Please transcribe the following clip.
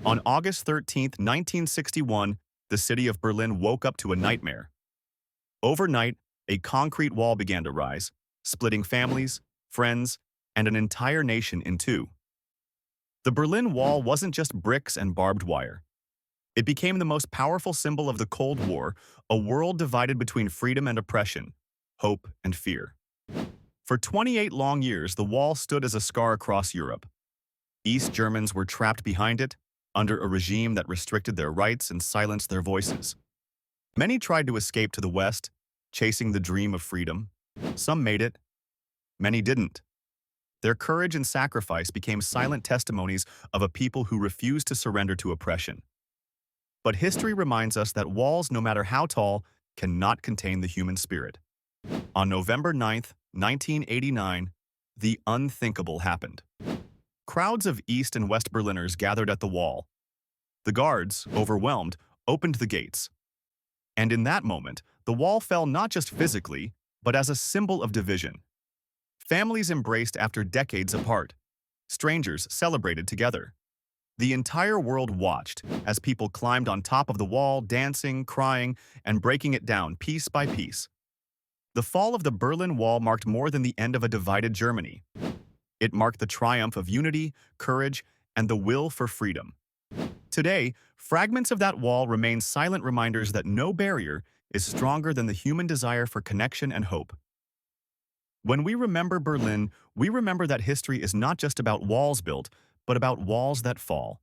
On August 13th, 1961, the city of Berlin woke up to a nightmare. Overnight, a concrete wall began to rise, splitting families, friends, and an entire nation in two. The Berlin Wall wasn't just bricks and barbed wire. It became the most powerful symbol of the Cold War, a world divided between freedom and oppression, hope and fear. For 28 long years, the wall stood as a scar across Europe. East Germans were trapped behind it, under a regime that restricted their rights and silenced their voices. Many tried to escape to the West, chasing the dream of freedom. Some made it, many didn't. Their courage and sacrifice became silent testimonies of a people who refused to surrender to oppression. But history reminds us that walls, no matter how tall, cannot contain the human spirit. On November 9th, 1989, the unthinkable happened. Crowds of East and West Berliners gathered at the wall. The guards, overwhelmed, opened the gates. And in that moment, the wall fell not just physically, but as a symbol of division. Families embraced after decades apart. Strangers celebrated together. The entire world watched as people climbed on top of the wall, dancing, crying, and breaking it down piece by piece. The fall of the Berlin Wall marked more than the end of a divided Germany. It marked the triumph of unity, courage, and the will for freedom. Today, fragments of that wall remain silent reminders that no barrier is stronger than the human desire for connection and hope. When we remember Berlin, we remember that history is not just about walls built, but about walls that fall.